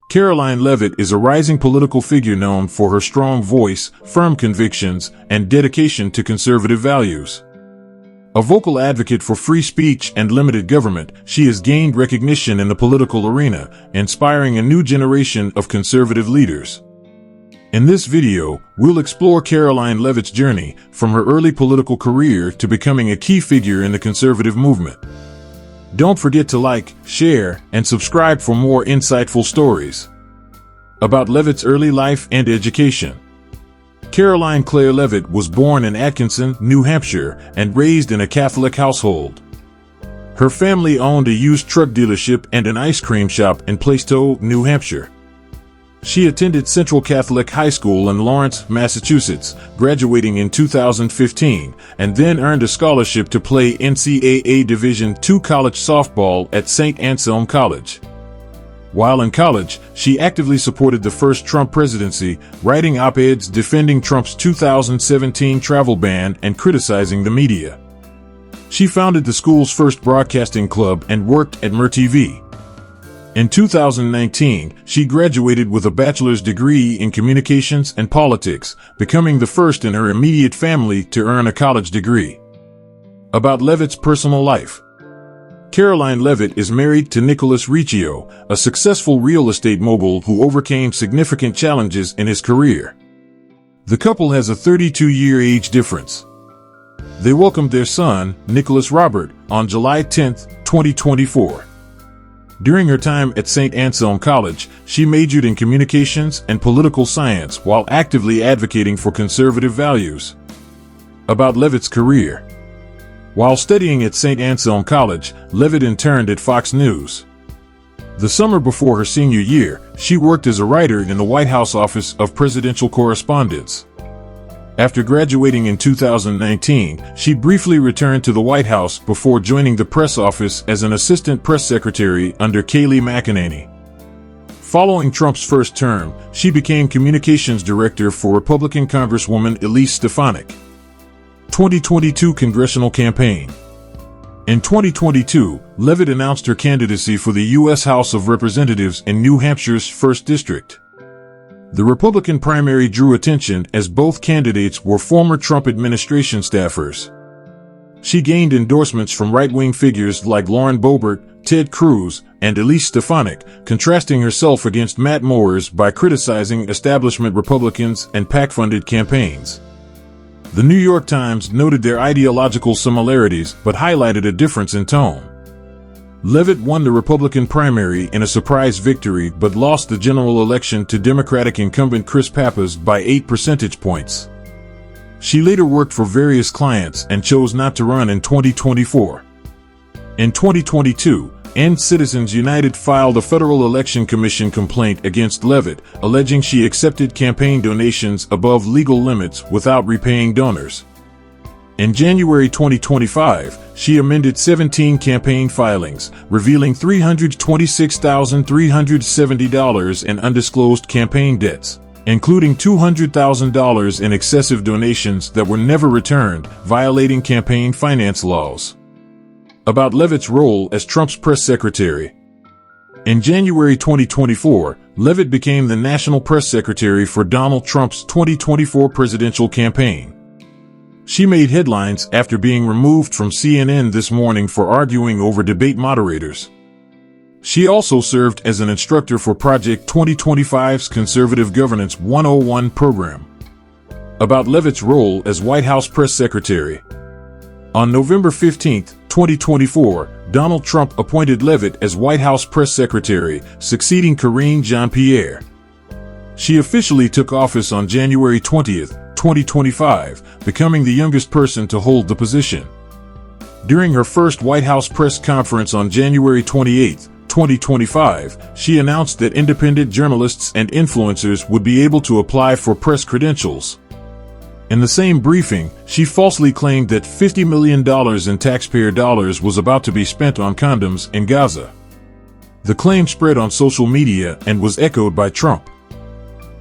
Karoline Leavitt is a rising political figure known for her strong voice, firm convictions, and dedication to conservative values. A vocal advocate for free speech and limited government, she has gained recognition in the political arena, inspiring a new generation of conservative leaders. In this video, we'll explore Karoline Leavitt's journey, from her early political career to becoming a key figure in the conservative movement. Don't forget to like, share, and subscribe for more insightful stories. About Leavitt's early life and education. Karoline Claire Leavitt was born in Atkinson, New Hampshire, and raised in a Catholic household. Her family owned a used truck dealership and an ice cream shop in Plaistow, New Hampshire. She attended Central Catholic High School in Lawrence, Massachusetts, graduating in 2015, and then earned a scholarship to play NCAA Division II college softball at St. Anselm College. While in college, she actively supported the first Trump presidency, writing op-eds defending Trump's 2017 travel ban and criticizing the media. She founded the school's first broadcasting club and worked at MUR-TV. In 2019, she graduated with a bachelor's degree in communications and politics, becoming the first in her immediate family to earn a college degree. About Leavitt's personal life. Karoline Leavitt is married to Nicholas Riccio, a successful real estate mogul who overcame significant challenges in his career. The couple has a 32-year age difference. They welcomed their son, Nicholas Robert, on July 10, 2024. During her time at St. Anselm College, she majored in communications and political science while actively advocating for conservative values. About Leavitt's career. While studying at St. Anselm College, Leavitt interned at Fox News. The summer before her senior year, she worked as a writer in the White House Office of Presidential Correspondence. After graduating in 2019, she briefly returned to the White House before joining the press office as an assistant press secretary under Kayleigh McEnany. Following Trump's first term, she became communications director for Republican Congresswoman Elise Stefanik. 2022 Congressional campaign. In 2022, Leavitt announced her candidacy for the U.S. House of Representatives in New Hampshire's 1st District. The Republican primary drew attention as both candidates were former Trump administration staffers. She gained endorsements from right-wing figures like Lauren Boebert, Ted Cruz, and Elise Stefanik, contrasting herself against Matt Moores by criticizing establishment Republicans and PAC-funded campaigns. The New York Times noted their ideological similarities but highlighted a difference in tone. Leavitt won the Republican primary in a surprise victory but lost the general election to Democratic incumbent Chris Pappas by 8 percentage points. She later worked for various clients and chose not to run in 2024. In 2022, End Citizens United filed a Federal Election Commission complaint against Leavitt, alleging she accepted campaign donations above legal limits without repaying donors. In January 2025, she amended 17 campaign filings, revealing $326,370 in undisclosed campaign debts, including $200,000 in excessive donations that were never returned, violating campaign finance laws. About Leavitt's role as Trump's press secretary. In January 2024, Leavitt became the national press secretary for Donald Trump's 2024 presidential campaign. She made headlines after being removed from CNN This Morning for arguing over debate moderators. She also served as an instructor for Project 2025's Conservative Governance 101 program. About Leavitt's role as White House press secretary. On November 15, 2024, Donald Trump appointed Leavitt as White House press secretary, succeeding Karine Jean-Pierre. She officially took office on January 20, 2025, becoming the youngest person to hold the position. During her first White House press conference on January 28, 2025, she announced that independent journalists and influencers would be able to apply for press credentials. In the same briefing, she falsely claimed that $50 million in taxpayer dollars was about to be spent on condoms in Gaza. The claim spread on social media and was echoed by Trump.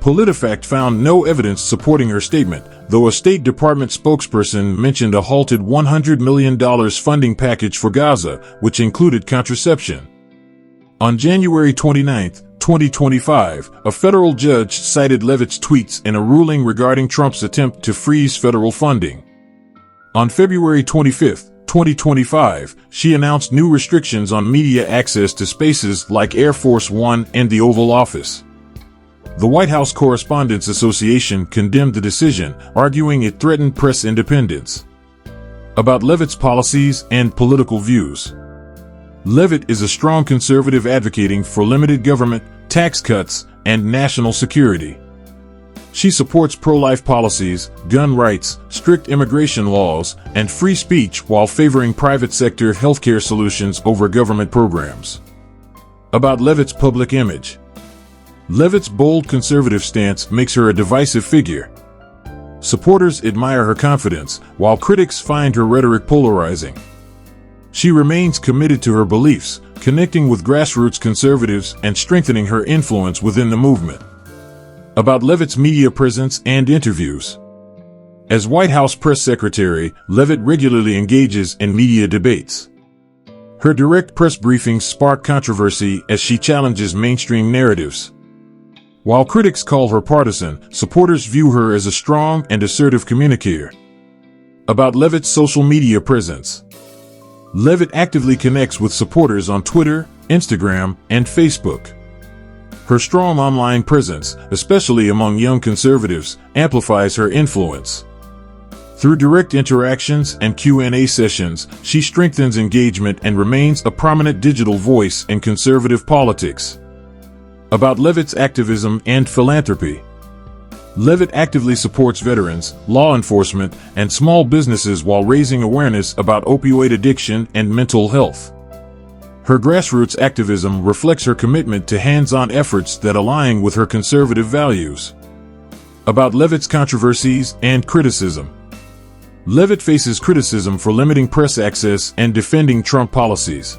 PolitiFact found no evidence supporting her statement, though a State Department spokesperson mentioned a halted $100 million funding package for Gaza, which included contraception. On January 29, 2025, a federal judge cited Leavitt's tweets in a ruling regarding Trump's attempt to freeze federal funding. On February 25, 2025, she announced new restrictions on media access to spaces like Air Force One and the Oval Office. The White House Correspondents Association condemned the decision, arguing it threatened press independence. About Leavitt's policies and political views. Leavitt is a strong conservative advocating for limited government, tax cuts, and national security. She supports pro-life policies, gun rights, strict immigration laws, and free speech while favoring private sector healthcare solutions over government programs. About Leavitt's public image. Leavitt's bold conservative stance makes her a divisive figure. Supporters admire her confidence, while critics find her rhetoric polarizing. She remains committed to her beliefs, connecting with grassroots conservatives and strengthening her influence within the movement. About Leavitt's media presence and interviews. As White House press secretary, Leavitt regularly engages in media debates. Her direct press briefings spark controversy as she challenges mainstream narratives. While critics call her partisan, supporters view her as a strong and assertive communicator. About Leavitt's social media presence. Leavitt actively connects with supporters on Twitter, Instagram, and Facebook. Her strong online presence, especially among young conservatives, amplifies her influence. Through direct interactions and Q&A sessions, she strengthens engagement and remains a prominent digital voice in conservative politics. About Leavitt's activism and philanthropy. Leavitt actively supports veterans, law enforcement, and small businesses while raising awareness about opioid addiction and mental health. Her grassroots activism reflects her commitment to hands-on efforts that align with her conservative values. About Leavitt's controversies and criticism. Leavitt faces criticism for limiting press access and defending Trump policies.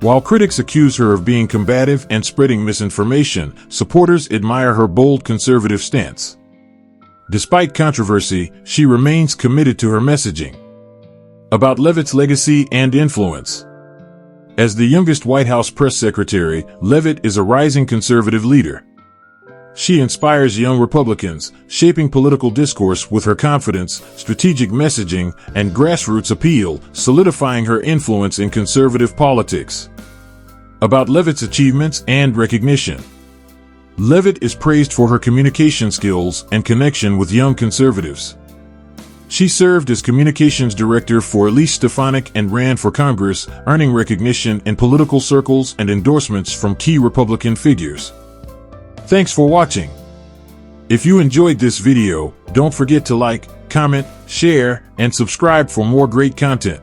While critics accuse her of being combative and spreading misinformation, supporters admire her bold conservative stance. Despite controversy, she remains committed to her messaging. About Leavitt's legacy and influence. As the youngest White House press secretary, Leavitt is a rising conservative leader. She inspires young Republicans, shaping political discourse with her confidence, strategic messaging, and grassroots appeal, solidifying her influence in conservative politics. About Leavitt's achievements and recognition. Leavitt is praised for her communication skills and connection with young conservatives. She served as communications director for Elise Stefanik and ran for Congress, earning recognition in political circles and endorsements from key Republican figures. Thanks for watching. If you enjoyed this video, don't forget to like, comment, share, and subscribe for more great content.